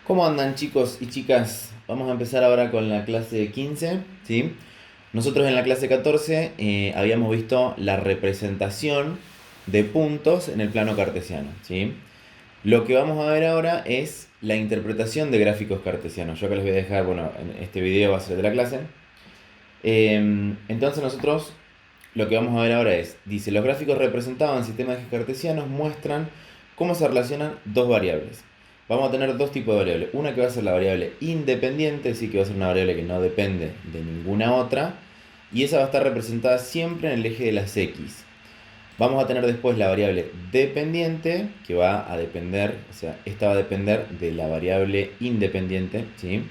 ¿Cómo andan chicos y chicas? Vamos a empezar ahora con la clase 15, ¿sí? Nosotros en la clase 14 habíamos visto la representación de puntos en el plano cartesiano, ¿sí? Lo que vamos a ver ahora es la interpretación de gráficos cartesianos. Yo acá les voy a dejar, bueno, en este video va a ser de la clase. Entonces nosotros lo que vamos a ver ahora es, dice, los gráficos representados en sistemas cartesianos muestran cómo se relacionan dos variables. Vamos a tener dos tipos de variables. Una que va a ser la variable independiente, es decir, que va a ser una variable que no depende de ninguna otra. Y esa va a estar representada siempre en el eje de las X. Vamos a tener después la variable dependiente, que va a depender, o sea, esta va a depender de la variable independiente, ¿sí?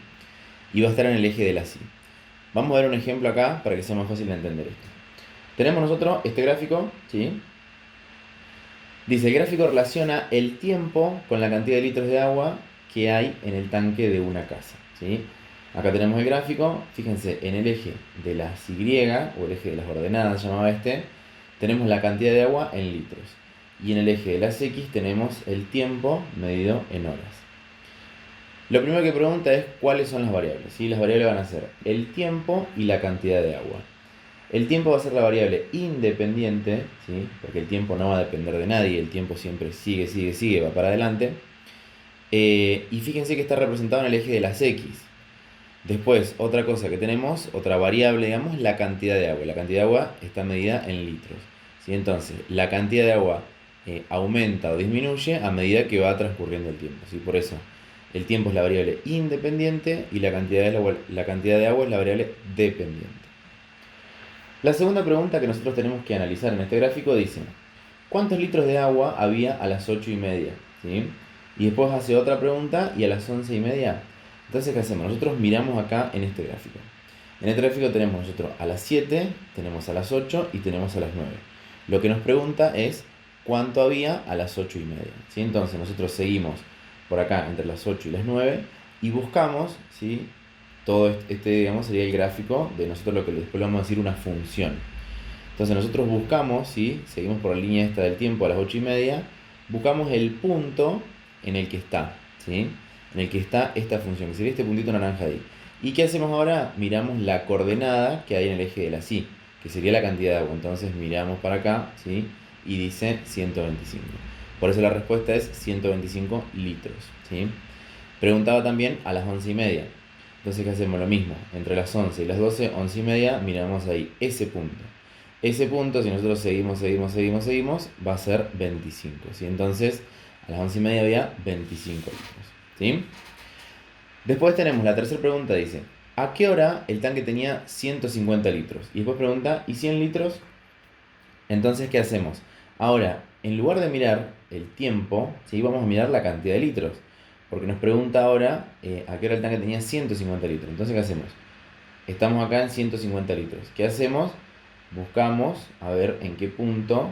Y va a estar en el eje de las Y. Vamos a ver un ejemplo acá para que sea más fácil de entender esto. Tenemos nosotros este gráfico, ¿sí? Dice, el gráfico relaciona el tiempo con la cantidad de litros de agua que hay en el tanque de una casa, ¿sí? Acá tenemos el gráfico, fíjense, en el eje de las Y, o el eje de las ordenadas, se llamaba este, tenemos la cantidad de agua en litros. Y en el eje de las X tenemos el tiempo medido en horas. Lo primero que pregunta es cuáles son las variables, ¿sí? Las variables van a ser el tiempo y la cantidad de agua. El tiempo va a ser la variable independiente, ¿sí? Porque el tiempo no va a depender de nadie, el tiempo siempre sigue, va para adelante. Y fíjense que está representado en el eje de las X. Después, otra cosa que tenemos, otra variable, digamos, la cantidad de agua. La cantidad de agua está medida en litros, ¿sí? Entonces, la cantidad de agua aumenta o disminuye a medida que va transcurriendo el tiempo, ¿sí? Por eso, el tiempo es la variable independiente y la cantidad de agua es la variable dependiente. La segunda pregunta que nosotros tenemos que analizar en este gráfico dice, ¿cuántos litros de agua había a las 8:30? ¿Sí? Y después hace otra pregunta y a las 11:30. Entonces, ¿qué hacemos? Nosotros miramos acá en este gráfico. En este gráfico tenemos nosotros a las 7, tenemos a las 8 y tenemos a las 9. Lo que nos pregunta es cuánto había a las 8:30. ¿Sí? Entonces nosotros seguimos por acá entre las 8 y las 9 y buscamos, ¿sí? Todo este, digamos, sería el gráfico de nosotros lo que después le vamos a decir una función. Entonces nosotros buscamos, ¿sí? Seguimos por la línea esta del tiempo a las 8:30, buscamos el punto en el que está, ¿sí? En el que está esta función, que sería este puntito naranja ahí. ¿Y qué hacemos ahora? Miramos la coordenada que hay en el eje de la Y, que sería la cantidad de agua. Entonces miramos para acá, ¿sí? Y dice 125. Por eso la respuesta es 125 litros, ¿sí? Preguntaba también a las 11:30. Entonces, ¿qué hacemos? Lo mismo. Entre las 11 y las 12, 11:30, miramos ahí ese punto. Ese punto, si nosotros seguimos, va a ser 25, ¿sí? Entonces, a las 11:30 había 25 litros, ¿sí? Después tenemos la tercera pregunta, dice, ¿a qué hora el tanque tenía 150 litros? Y después pregunta, ¿y 100 litros? Entonces, ¿qué hacemos? Ahora, en lugar de mirar el tiempo, ¿sí? Vamos a mirar la cantidad de litros. Porque nos pregunta ahora a qué hora el tanque tenía 150 litros. Entonces, ¿qué hacemos? Estamos acá en 150 litros. ¿Qué hacemos? Buscamos a ver en qué punto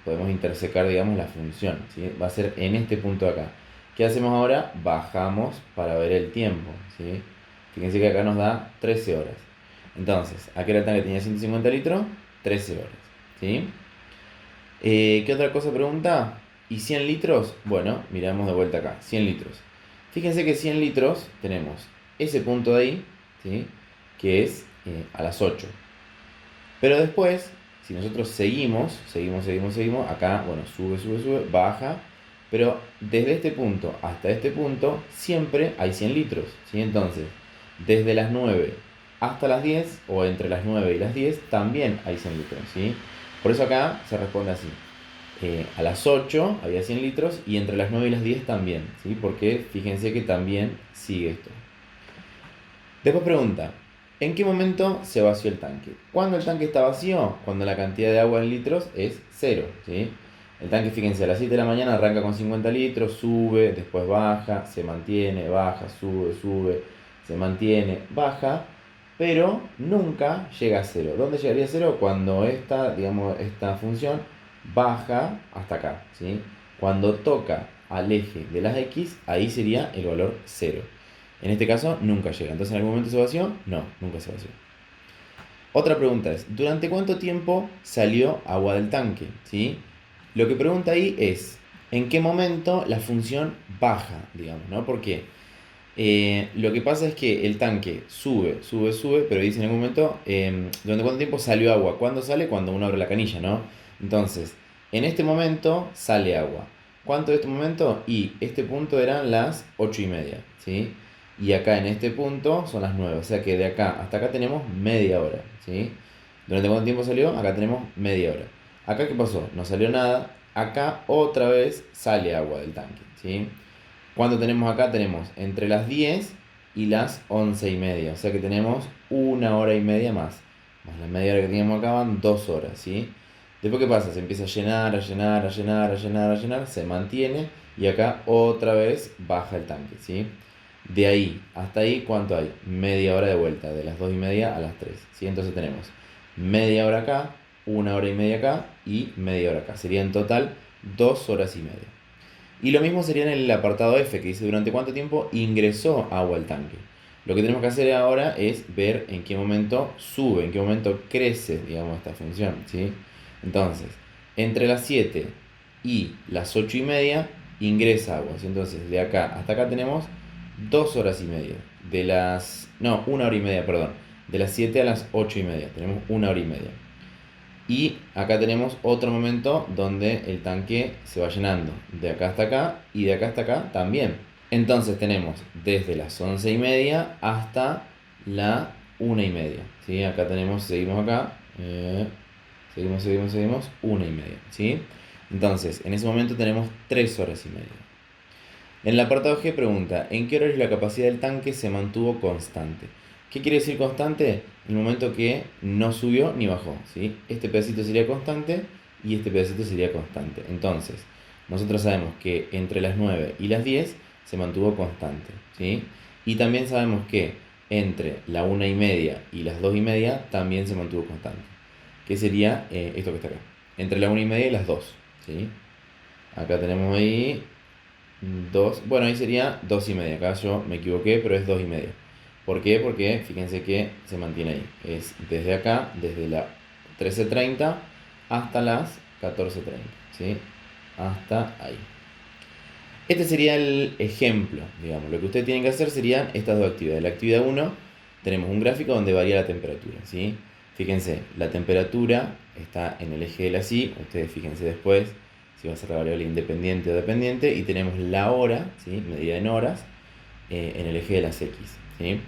podemos intersecar, digamos, la función, ¿sí? Va a ser en este punto de acá. ¿Qué hacemos ahora? Bajamos para ver el tiempo, ¿sí? Fíjense que acá nos da 13 horas. Entonces, ¿a qué hora el tanque tenía 150 litros? 13 horas, ¿sí? ¿Qué otra cosa pregunta? ¿Y 100 litros? Bueno, miramos de vuelta acá. 100 litros. Fíjense que 100 litros tenemos ese punto de ahí, ¿sí? Que es a las 8. Pero después, si nosotros seguimos, acá, bueno, sube, baja. Pero desde este punto hasta este punto siempre hay 100 litros, ¿sí? Entonces, desde las 9 hasta las 10, o entre las 9 y las 10, también hay 100 litros, ¿sí? Por eso acá se responde así. A las 8 había 100 litros y entre las 9 y las 10 también, ¿sí? Porque fíjense que también sigue esto. Después pregunta, ¿en qué momento se vació el tanque? ¿Cuándo el tanque está vacío? Cuando la cantidad de agua en litros es 0, ¿sí? El tanque, fíjense, a las 7 de la mañana arranca con 50 litros, sube, después baja, se mantiene, baja, sube, se mantiene, baja, pero nunca llega a 0. ¿Dónde llegaría a 0? Cuando esta función baja hasta acá, ¿sí? Cuando toca al eje de las X, ahí sería el valor 0. En este caso, nunca llega. Entonces, ¿en algún momento se vació? No, nunca se vació. Otra pregunta es, ¿durante cuánto tiempo salió agua del tanque? ¿Sí? Lo que pregunta ahí es, ¿En qué momento la función baja, digamos, ¿no? Porque lo que pasa es que el tanque sube, sube, sube, pero dice en algún momento, ¿durante cuánto tiempo salió agua? ¿Cuándo sale? Cuando uno abre la canilla, ¿no? Entonces, en este momento sale agua. ¿Cuánto de este momento? Y este punto eran las 8:30, ¿sí? Y acá en este punto son las 9, o sea que de acá hasta acá tenemos media hora, ¿sí? ¿Durante cuánto tiempo salió? Acá tenemos media hora. ¿Acá qué pasó? No salió nada. Acá otra vez sale agua del tanque, ¿sí? ¿Cuánto tenemos acá? Tenemos entre las 10 y las 11:30. O sea que tenemos una hora y media más. Más la media hora que teníamos acá van 2 horas, ¿sí? Después, ¿qué pasa? Se empieza a llenar, a llenar, a llenar, a llenar, a llenar. Se mantiene y acá otra vez baja el tanque, ¿sí? De ahí hasta ahí, ¿cuánto hay? Media hora de vuelta, de las 2:30 a las 3, ¿sí? Entonces tenemos media hora acá, una hora y media acá y media hora acá. Sería en total 2 horas y media. Y lo mismo sería en el apartado F, que dice durante cuánto tiempo ingresó agua al tanque. Lo que tenemos que hacer ahora es ver en qué momento sube, en qué momento crece, digamos, esta función, ¿sí? Entonces, entre las 7 y las 8:30 ingresa agua, ¿sí? Entonces, de acá hasta acá tenemos 2 horas y media. No, una hora y media, perdón. De las 7 a las 8:30 tenemos una hora y media. Y acá tenemos otro momento donde el tanque se va llenando, de acá hasta acá y de acá hasta acá también. Entonces tenemos desde las 11:30 hasta la 1:30, ¿sí? Acá tenemos, seguimos acá, seguimos, 1:30, ¿sí? Entonces, en ese momento tenemos 3 horas y media. En el apartado G pregunta, ¿en qué horario la capacidad del tanque se mantuvo constante? ¿Qué quiere decir constante? El momento que no subió ni bajó, ¿sí? Este pedacito sería constante y este pedacito sería constante. Entonces, nosotros sabemos que entre las 9 y las 10 se mantuvo constante, ¿sí? Y también sabemos que entre la 1:30 y las 2:30 también se mantuvo constante. ¿Qué sería esto que está acá? Entre la 1:30 y las 2, ¿sí? Acá tenemos ahí 2, bueno, ahí sería 2:30. Acá yo me equivoqué, pero es 2:30. ¿Por qué? Porque fíjense que se mantiene ahí. Es desde acá, desde la 13:30 hasta las 14:30, ¿sí? Hasta ahí. Este sería el ejemplo, digamos. Lo que ustedes tienen que hacer serían estas dos actividades. La actividad 1, tenemos un gráfico donde varía la temperatura, ¿sí? Fíjense, la temperatura está en el eje de la Y. Ustedes fíjense después si va a ser la variable independiente o dependiente. Y tenemos la hora, ¿sí? Medida en horas, en el eje de las X, ¿sí?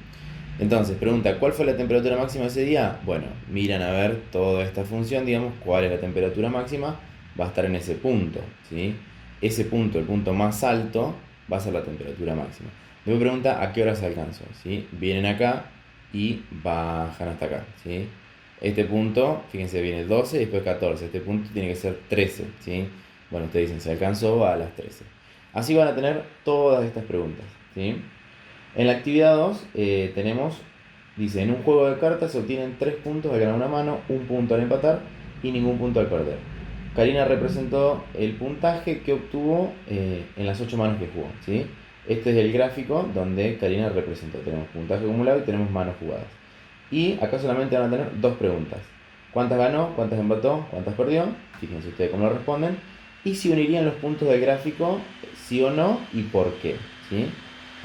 Entonces, pregunta, ¿cuál fue la temperatura máxima ese día? Bueno, miran a ver toda esta función, digamos, cuál es la temperatura máxima, va a estar en ese punto, ¿sí? Ese punto, el punto más alto, va a ser la temperatura máxima. Luego pregunta, ¿a qué hora se alcanzó? ¿Sí? Vienen acá y bajan hasta acá, ¿sí? Este punto, fíjense, viene 12 y después 14. Este punto tiene que ser 13, ¿sí? Bueno, ustedes dicen, se alcanzó a las 13. Así van a tener todas estas preguntas, ¿sí? En la actividad 2 tenemos, dice, en un juego de cartas se obtienen 3 puntos al ganar una mano, un punto al empatar y ningún punto al perder. Karina representó el puntaje que obtuvo en las 8 manos que jugó, ¿sí? Este es el gráfico donde Karina representó. Tenemos puntaje acumulado y tenemos manos jugadas. Y acá solamente van a tener dos preguntas. ¿Cuántas ganó? ¿Cuántas empató? ¿Cuántas perdió? Fíjense ustedes cómo lo responden. Y si unirían los puntos del gráfico, sí o no, y por qué, ¿sí?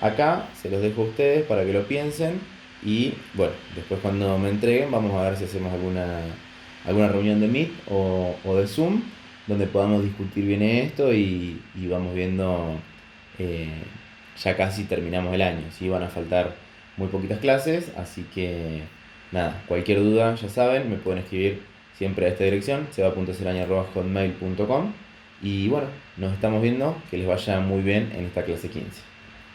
Acá se los dejo a ustedes para que lo piensen. Y bueno, después cuando me entreguen vamos a ver si hacemos alguna reunión de Meet o de Zoom donde podamos discutir bien esto y vamos viendo, eh, ya casi terminamos el año, ¿sí? Van a faltar muy poquitas clases, así que nada, cualquier duda ya saben, me pueden escribir siempre a esta dirección, seba.celaña@hotmail.com y bueno, nos estamos viendo, que les vaya muy bien en esta clase 15.